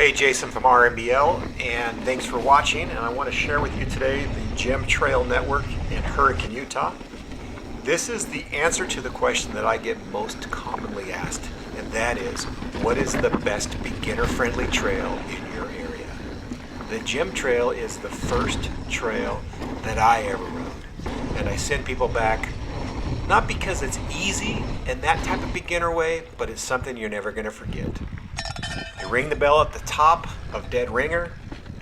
Hey, Jason from RMBL, and thanks for watching. And I want to share with you today the JEM Trail Network in Hurricane, Utah. This is the answer to the question that I get most commonly asked, and that is, what is the best beginner-friendly trail in your area? The JEM Trail is the first trail that I ever rode, and I send people back not because it's easy in that type of beginner way, but it's something you're never going to forget. You ring the bell at the top of Dead Ringer,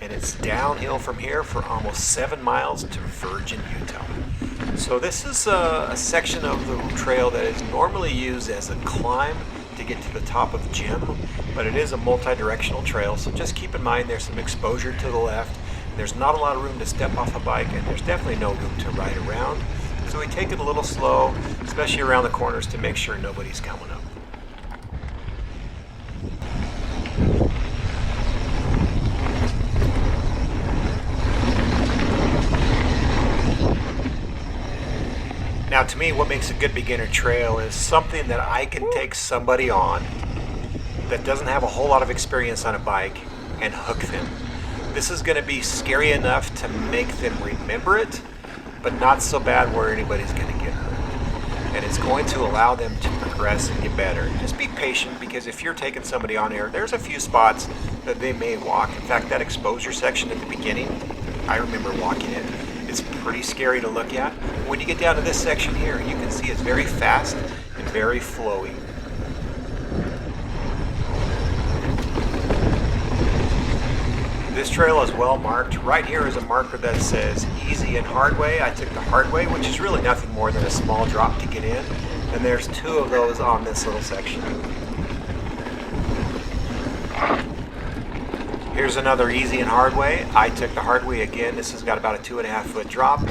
and it's downhill from here for almost 7 miles to Virgin, Utah. So this is a section of the trail that is normally used as a climb to get to the top of JEM, but it is a multi-directional trail, so just keep in mind there's some exposure to the left. There's not a lot of room to step off a bike, and there's definitely no room to ride around. So we take it a little slow, especially around the corners, to make sure nobody's coming up. Now, to me, what makes a good beginner trail is something that I can take somebody on that doesn't have a whole lot of experience on a bike and hook them. This is going to be scary enough to make them remember it, but not so bad where anybody's going to get hurt. And it's going to allow them to progress and get better. Just be patient, because if you're taking somebody on here, there's a few spots that they may walk. In fact, that exposure section at the beginning, I remember walking it. It's pretty scary to look at. When you get down to this section here, you can see it's very fast and very flowy. This trail is well marked. Right here is a marker that says easy and hard way. I took the hard way, which is really nothing more than a small drop to get in. And there's 2 of those on this little section. Here's another easy and hard way. I took the hard way again. This has got about a 2.5-foot drop.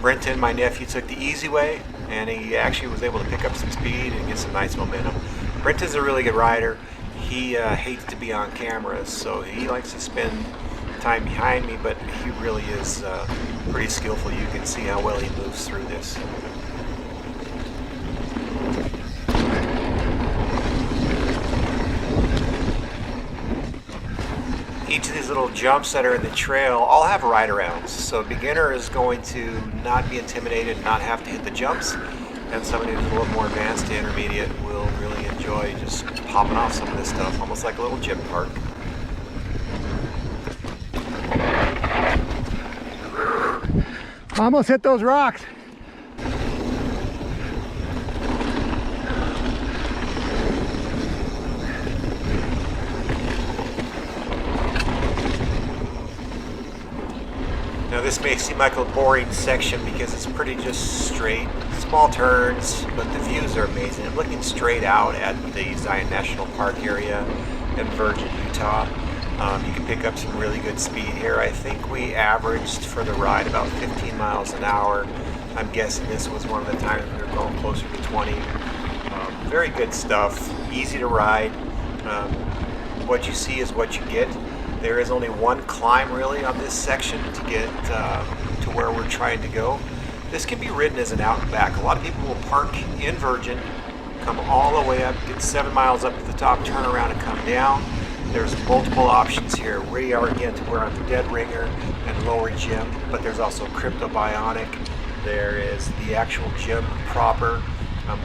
Brenton, my nephew, took the easy way, and he actually was able to pick up some speed and get some nice momentum. Brenton's a really good rider. He hates to be on camera, so he likes to spend time behind me, but he really is pretty skillful. You can see how well he moves through this. Each of these little jumps that are in the trail all have ride-arounds, so a beginner is going to not be intimidated and not have to hit the jumps, and somebody who's a little more advanced to intermediate will really enjoy just popping off some of this stuff, almost like a little gym park. Almost hit those rocks. Now, this may seem like a boring section because it's pretty just straight, small turns, but the views are amazing. I'm looking straight out at the Zion National Park area in Virgin, Utah. You can pick up some really good speed here. I think we averaged for the ride about 15 miles an hour. I'm guessing this was one of the times we were going closer to 20. Very good stuff, easy to ride. What you see is what you get. There is only one climb really on this section to get to where we're trying to go. This can be ridden as an out and back. A lot of people will park in Virgin, come all the way up, get 7 miles up to the top, turn around and come down. There's multiple options here. We are again to where on the Dead Ringer and Lower JEM, but there's also Crypto Bionic. There is the actual JEM proper.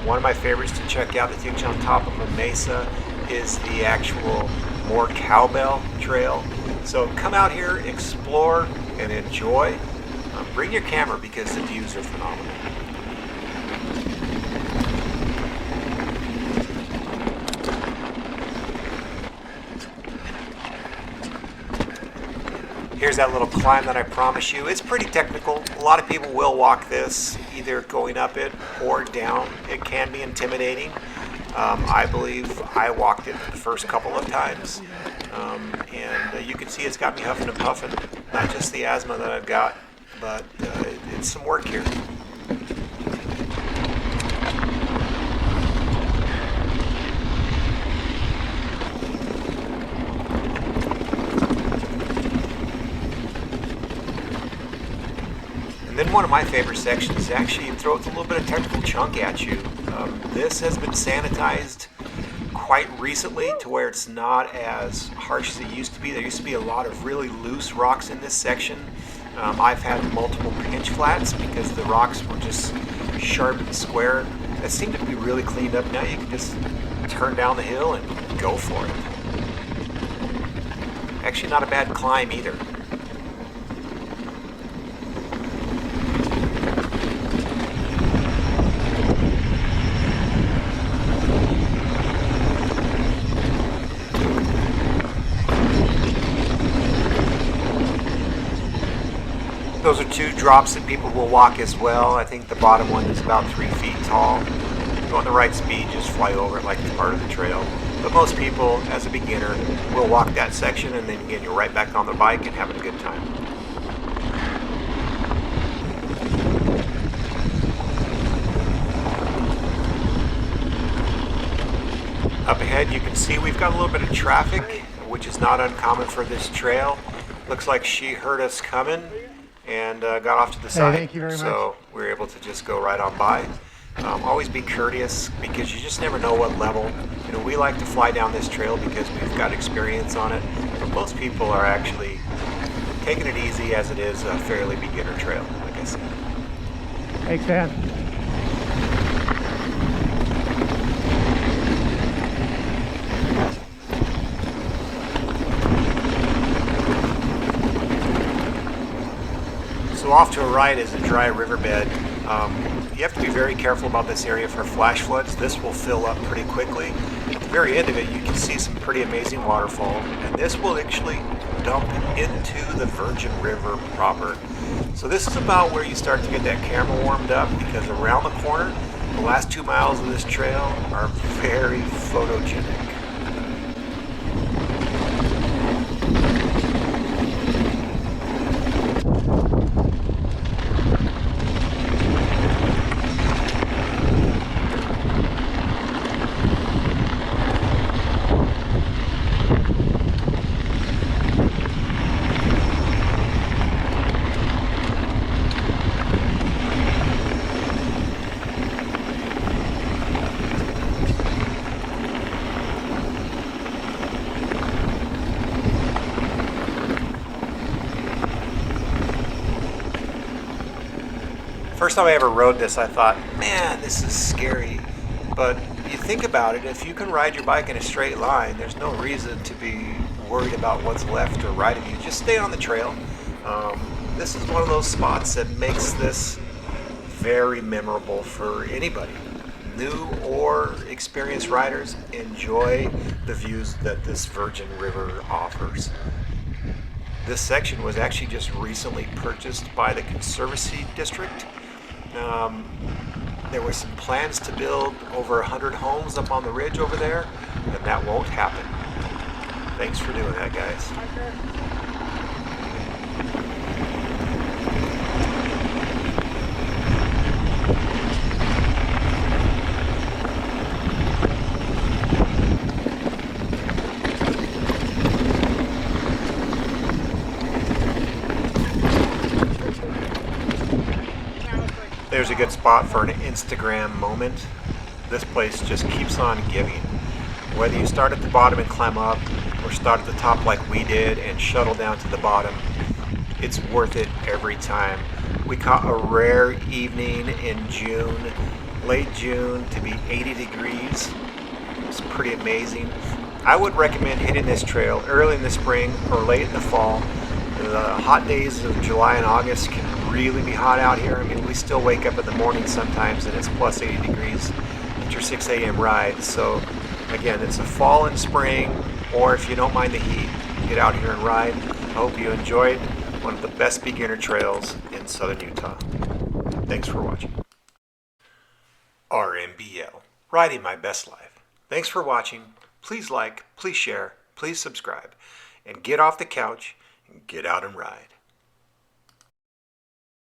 One of my favorites to check out that takes you on top of a mesa is the actual more cowbell trail. So come out here, explore, and enjoy. Bring your camera because the views are phenomenal. Here's that little climb that I promised you. It's pretty technical. A lot of people will walk this, either going up it or down. It can be intimidating. I believe I walked it the first couple of times, and you can see it's got me huffing and puffing. Not just the asthma that I've got, but it's some work here. And then one of my favorite sections actually throws a little bit of technical chunk at you. This has been sanitized quite recently to where it's not as harsh as it used to be. There used to be a lot of really loose rocks in this section. I've had multiple pinch flats because the rocks were just sharp and square. That seemed to be really cleaned up. Now you can just turn down the hill and go for it. Actually not a bad climb either. Those are two drops that people will walk as well. I think the bottom one is about 3 feet tall. Go at the right speed, just fly over it like it's part of the trail. But most people, as a beginner, will walk that section and then again, you're right back on the bike and having a good time. Up ahead, you can see we've got a little bit of traffic, which is not uncommon for this trail. Looks like she heard us coming and got off to the side. Thank you very much. So we were able to just go right on by. Always be courteous because you just never know what level. You know, we like to fly down this trail because we've got experience on it, but most people are actually taking it easy as it is a fairly beginner trail, like I said. Thanks, man. So off to a right is a dry riverbed. You have to be very careful about this area for flash floods. This will fill up pretty quickly. At the very end of it, you can see some pretty amazing waterfall, and this will actually dump into the Virgin River proper. So this is about where you start to get that camera warmed up, because around the corner, the last 2 miles of this trail are very photogenic. First time I ever rode this, I thought, man, this is scary. But you think about it, if you can ride your bike in a straight line, there's no reason to be worried about what's left or right of you. Just stay on the trail. This is one of those spots that makes this very memorable for anybody. New or experienced riders enjoy the views that this Virgin River offers. This section was actually just recently purchased by the Conservancy District. There were some plans to build over 100 homes up on the ridge over there, and that won't happen. Thanks for doing that, guys. There's a good spot for an Instagram moment. This place just keeps on giving. Whether you start at the bottom and climb up, or start at the top like we did and shuttle down to the bottom, it's worth it every time. We caught a rare evening in June, late June, to be 80 degrees. It's pretty amazing. I would recommend hitting this trail early in the spring or late in the fall. The hot days of July and August can really be hot out here. I mean, we still wake up in the morning sometimes and it's plus 80 degrees at your 6 a.m. ride. So again, it's a fall and spring, or if you don't mind the heat, get out here and ride. I hope you enjoyed one of the best beginner trails in southern Utah. Thanks for watching. RMBL, Riding My Best Life. Thanks for watching. Please like, please share, please subscribe, and get off the couch and get out and ride.